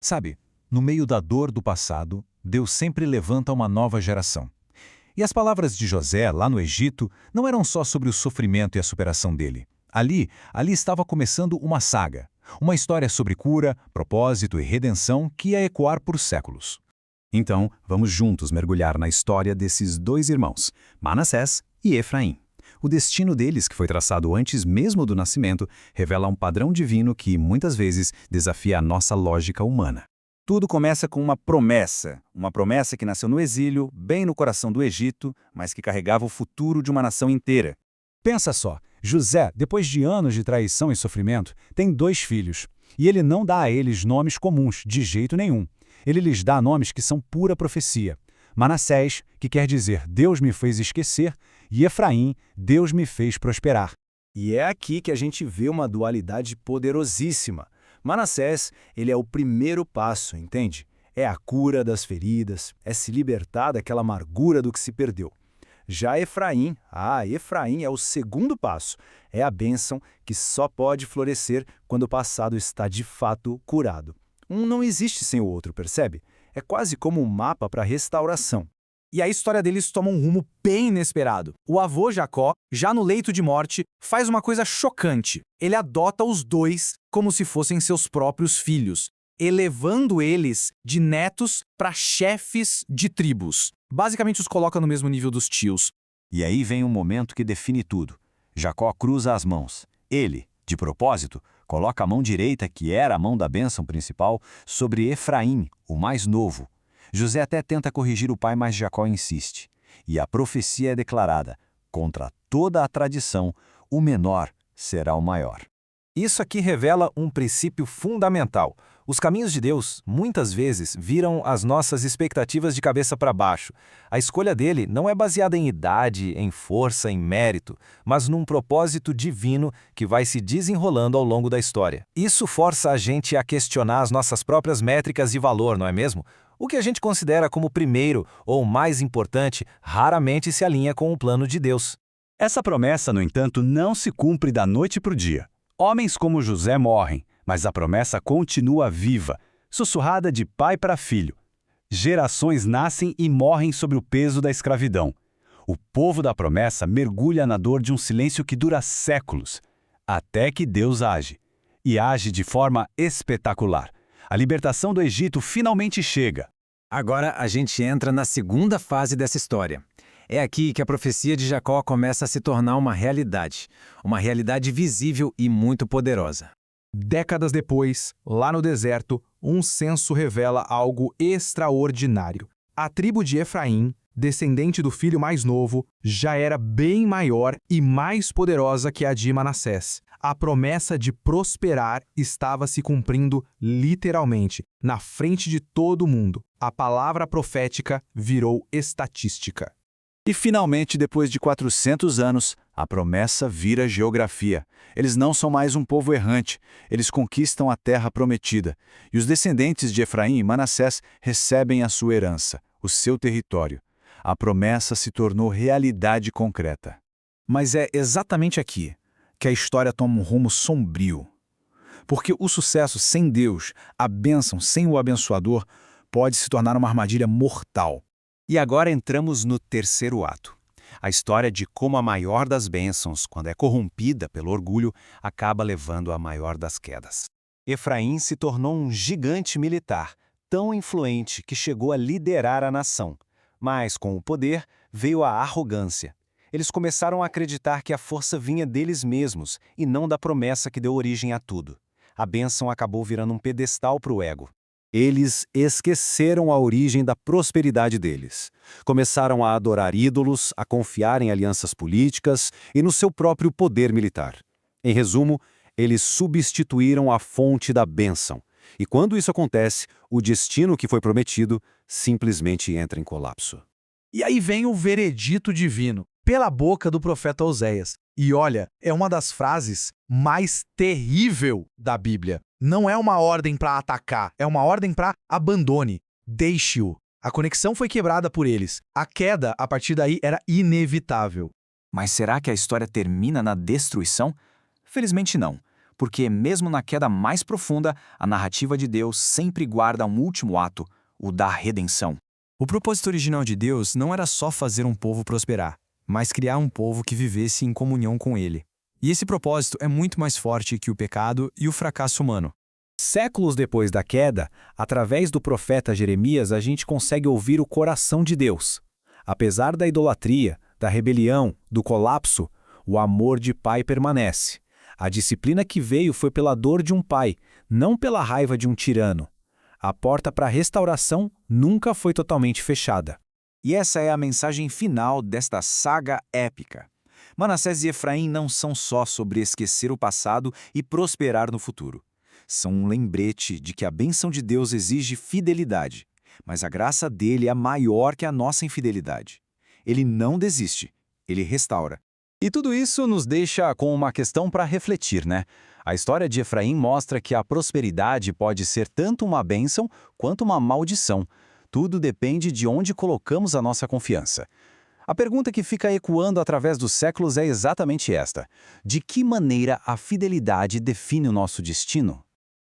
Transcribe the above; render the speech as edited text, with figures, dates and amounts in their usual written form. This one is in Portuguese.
Sabe, no meio da dor do passado, Deus sempre levanta uma nova geração. E as palavras de José, lá no Egito, não eram só sobre o sofrimento e a superação dele. Ali estava começando uma saga, uma história sobre cura, propósito e redenção que ia ecoar por séculos. Então, vamos juntos mergulhar na história desses dois irmãos, Manassés e Efraim. O destino deles, que foi traçado antes mesmo do nascimento, revela um padrão divino que, muitas vezes, desafia a nossa lógica humana. Tudo começa com uma promessa que nasceu no exílio, bem no coração do Egito, mas que carregava o futuro de uma nação inteira. Pensa só, José, depois de anos de traição e sofrimento, tem 2 filhos. E ele não dá a eles nomes comuns, de jeito nenhum. Ele lhes dá nomes que são pura profecia. Manassés, que quer dizer Deus me fez esquecer, e Efraim, Deus me fez prosperar. E é aqui que a gente vê uma dualidade poderosíssima. Manassés, ele é o primeiro passo, entende? É a cura das feridas, é se libertar daquela amargura do que se perdeu. Já Efraim é o segundo passo. É a bênção que só pode florescer quando o passado está de fato curado. Um não existe sem o outro, percebe? É quase como um mapa para restauração. E a história deles toma um rumo bem inesperado. O avô Jacó, já no leito de morte, faz uma coisa chocante. Ele adota os 2 como se fossem seus próprios filhos, elevando eles de netos para chefes de tribos. Basicamente os coloca no mesmo nível dos tios. E aí vem um momento que define tudo. Jacó cruza as mãos. Ele, de propósito, coloca a mão direita, que era a mão da bênção principal, sobre Efraim, o mais novo. José até tenta corrigir o pai, mas Jacó insiste. E a profecia é declarada: contra toda a tradição, o menor será o maior. Isso aqui revela um princípio fundamental. Os caminhos de Deus, muitas vezes, viram as nossas expectativas de cabeça para baixo. A escolha dele não é baseada em idade, em força, em mérito, mas num propósito divino que vai se desenrolando ao longo da história. Isso força a gente a questionar as nossas próprias métricas de valor, não é mesmo? O que a gente considera como primeiro ou mais importante raramente se alinha com o plano de Deus. Essa promessa, no entanto, não se cumpre da noite para o dia. Homens como José morrem, mas a promessa continua viva, sussurrada de pai para filho. Gerações nascem e morrem sob o peso da escravidão. O povo da promessa mergulha na dor de um silêncio que dura séculos, até que Deus age. E age de forma espetacular. A libertação do Egito finalmente chega. Agora a gente entra na segunda fase dessa história. É aqui que a profecia de Jacó começa a se tornar uma realidade visível e muito poderosa. Décadas depois, lá no deserto, um censo revela algo extraordinário. A tribo de Efraim, descendente do filho mais novo, já era bem maior e mais poderosa que a de Manassés. A promessa de prosperar estava se cumprindo literalmente, na frente de todo mundo. A palavra profética virou estatística. E finalmente, depois de 400 anos, a promessa vira geografia. Eles não são mais um povo errante, eles conquistam a terra prometida. E os descendentes de Efraim e Manassés recebem a sua herança, o seu território. A promessa se tornou realidade concreta. Mas é exatamente aqui que a história toma um rumo sombrio. Porque o sucesso sem Deus, a bênção sem o abençoador, pode se tornar uma armadilha mortal. E agora entramos no terceiro ato. A história de como a maior das bênçãos, quando é corrompida pelo orgulho, acaba levando à maior das quedas. Efraim se tornou um gigante militar, tão influente que chegou a liderar a nação. Mas, com o poder, veio a arrogância. Eles começaram a acreditar que a força vinha deles mesmos e não da promessa que deu origem a tudo. A bênção acabou virando um pedestal para o ego. Eles esqueceram a origem da prosperidade deles. Começaram a adorar ídolos, a confiar em alianças políticas e no seu próprio poder militar. Em resumo, eles substituíram a fonte da bênção. E quando isso acontece, o destino que foi prometido simplesmente entra em colapso. E aí vem o veredito divino, pela boca do profeta Oséias. E olha, é uma das frases mais terrível da Bíblia. Não é uma ordem para atacar, é uma ordem para abandone, deixe-o. A conexão foi quebrada por eles. A queda, a partir daí, era inevitável. Mas será que a história termina na destruição? Felizmente não, porque mesmo na queda mais profunda, a narrativa de Deus sempre guarda um último ato, o da redenção. O propósito original de Deus não era só fazer um povo prosperar, mas criar um povo que vivesse em comunhão com Ele. E esse propósito é muito mais forte que o pecado e o fracasso humano. Séculos depois da queda, através do profeta Jeremias, a gente consegue ouvir o coração de Deus. Apesar da idolatria, da rebelião, do colapso, o amor de pai permanece. A disciplina que veio foi pela dor de um pai, não pela raiva de um tirano. A porta para a restauração nunca foi totalmente fechada. E essa é a mensagem final desta saga épica. Manassés e Efraim não são só sobre esquecer o passado e prosperar no futuro. São um lembrete de que a bênção de Deus exige fidelidade, mas a graça dele é maior que a nossa infidelidade. Ele não desiste, ele restaura. E tudo isso nos deixa com uma questão para refletir, né? A história de Efraim mostra que a prosperidade pode ser tanto uma bênção quanto uma maldição. Tudo depende de onde colocamos a nossa confiança. A pergunta que fica ecoando através dos séculos é exatamente esta: de que maneira a fidelidade define o nosso destino?